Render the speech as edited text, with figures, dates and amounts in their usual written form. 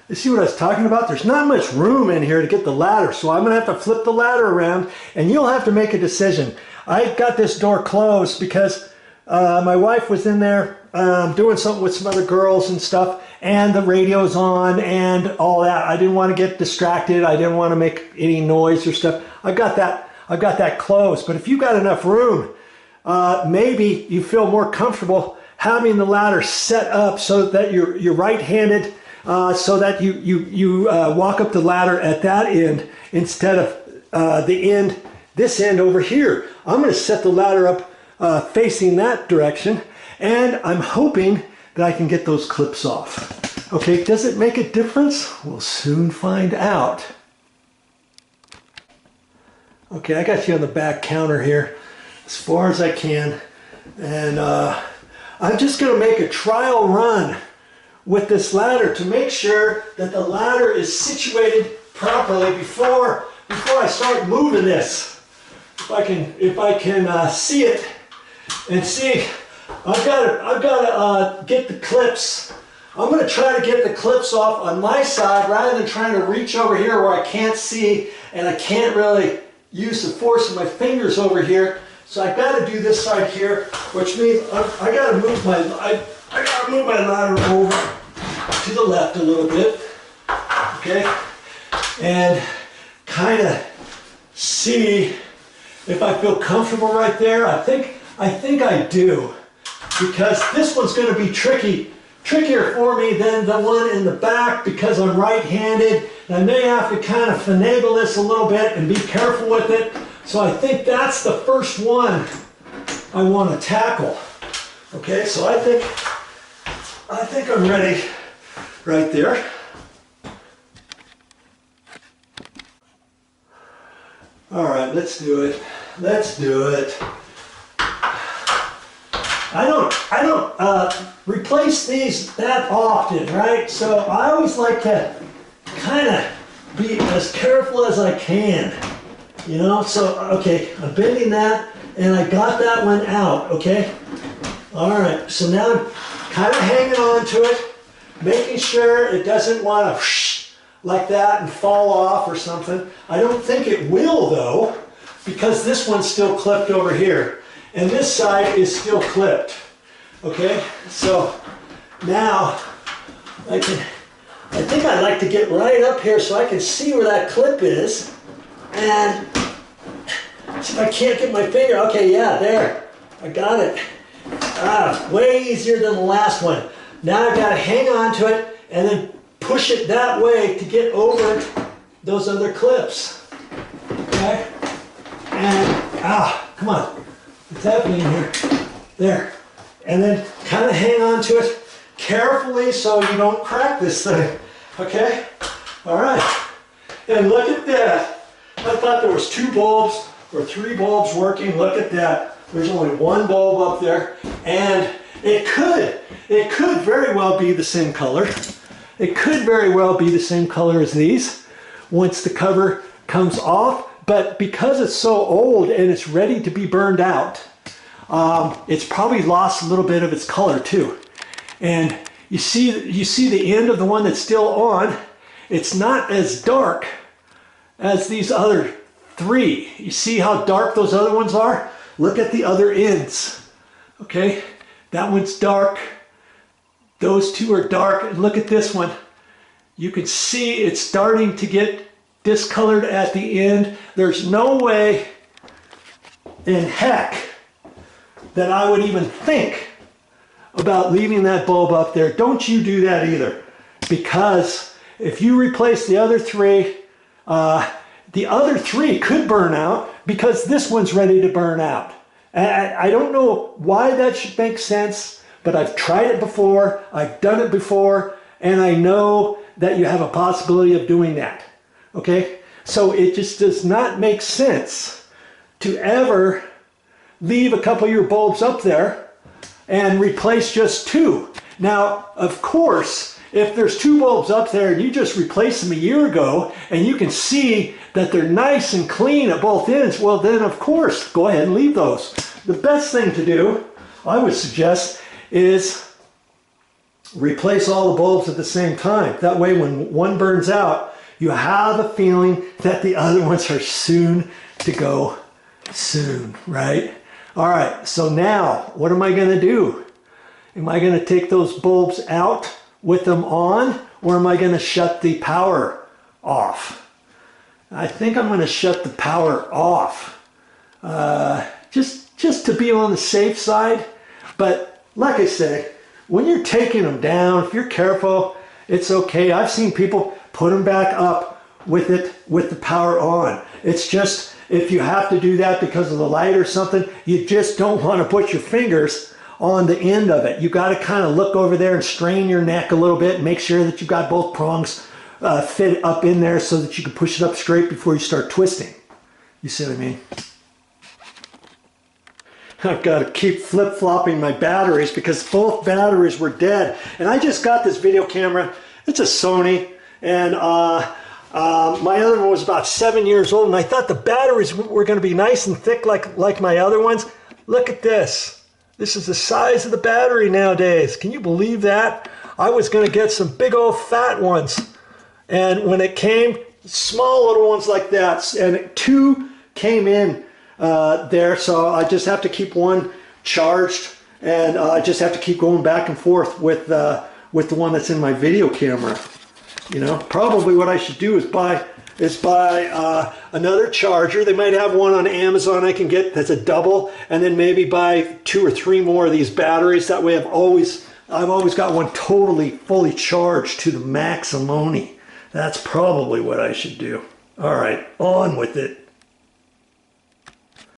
You see what I was talking about? There's not much room in here to get the ladder, so I'm gonna have to flip the ladder around and you'll have to make a decision. I got this door closed because my wife was in there doing something with some other girls and stuff, and the radio's on and all that. I didn't want to get distracted. I didn't want to make any noise or stuff. I've got that closed. But if you got enough room, maybe you feel more comfortable having the ladder set up so that you're right-handed, so that you walk up the ladder at that end instead of this end over here. I'm going to set the ladder up facing that direction, and I'm hoping that I can get those clips off. Okay, does it make a difference? We'll soon find out. Okay, I got you on the back counter here as far as I can, and I'm just going to make a trial run with this ladder to make sure that the ladder is situated properly before I start moving this. If I can see it and see, I've got to get the clips. I'm going to try to get the clips off on my side rather than trying to reach over here where I can't see and I can't really use the force of my fingers over here. So I've got to do this side here, which means I got to move my ladder over to the left a little bit, okay, and kind of see if I feel comfortable right there. I think I do, because this one's going to be trickier for me than the one in the back because I'm right-handed, and I may have to kind of finagle this a little bit and be careful with it. So I think that's the first one I want to tackle. Okay, so I think I'm ready right there. All right, let's do it. Let's do it. I don't replace these that often, right? So I always like to kind of be as careful as I can, you know? So, okay, I'm bending that and I got that one out, okay? All right, so now I'm kind of hanging on to it, making sure it doesn't want to whoosh like that and fall off or something. I don't think it will though, because this one's still clipped over here and this side is still clipped. Okay, so now I think I'd like to get right up here so I can see where that clip is, and see if I can't get my finger. Okay, yeah, there, I got it. Way easier than the last one. Now I've got to hang on to it and then push it that way to get over those other clips. Okay, and come on, what's happening here? There. And then kind of hang on to it carefully so you don't crack this thing, okay? All right, and look at that. I thought there was 2 bulbs or 3 bulbs working. Look at that. There's only 1 bulb up there, and it could very well be the same color. It could very well be the same color as these once the cover comes off, but because it's so old and it's ready to be burned out, it's probably lost a little bit of its color too. And you see the end of the one that's still on. It's not as dark as these other 3. You see how dark those other ones are? Look at the other ends. Okay, that one's dark. Those 2 are dark. And look at this one. You can see it's starting to get discolored at the end. There's no way in heck that I would even think about leaving that bulb up there. Don't you do that either, because if you replace the other 3 could burn out because this one's ready to burn out. I don't know why that should make sense, but I've tried it before, I've done it before, and I know that you have a possibility of doing that. Okay, so it just does not make sense to ever leave a couple of your bulbs up there and replace just 2. Now, of course, if there's 2 bulbs up there and you just replaced them a year ago and you can see that they're nice and clean at both ends, well then of course, go ahead and leave those. The best thing to do, I would suggest, is replace all the bulbs at the same time. That way when one burns out, you have a feeling that the other ones are soon to go soon, right? All right, so now what am I gonna do? Am I gonna take those bulbs out with them on, or am I gonna shut the power off? I think I'm gonna shut the power off, just to be on the safe side. But like I said, when you're taking them down, if you're careful, it's okay. I've seen people put them back up with the power on. It's just, if you have to do that because of the light or something, you just don't want to put your fingers on the end of it. You got to kind of look over there and strain your neck a little bit and make sure that you've got both prongs fit up in there so that you can push it up straight before you start twisting. You see what I mean? I've got to keep flip-flopping my batteries because both batteries were dead. And I just got this video camera. It's a Sony, and my other one was about 7 years old, and I thought the batteries were going to be nice and thick like my other ones. Look at this. This is the size of the battery nowadays. Can you believe that? I was going to get some big old fat ones, and when it came, small little ones like that, and two came in there, so I just have to keep one charged, and I just have to keep going back and forth with the one that's in my video camera. You know, probably what I should do is buy another charger. They might have one on Amazon I can get that's a double, and then maybe buy 2 or 3 more of these batteries. That way I've always got one totally fully charged to the maximum. That's probably what I should do. All right, on with it.